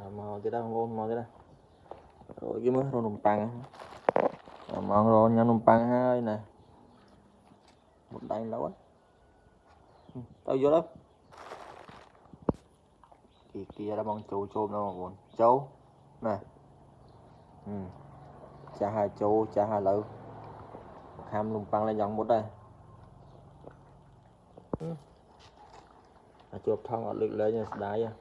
màu cái đó ngon màu cái đó rồi cái mới nôm băng màu rồi nhau nôm băng hai nè một tay lâu á tao vô đó kia đã bằng châu châu đâu mà buồn châu nè cha hai châu cha hai lợn ham nôm băng lên dòng một đây chụp thông ở lực lên nha đá nha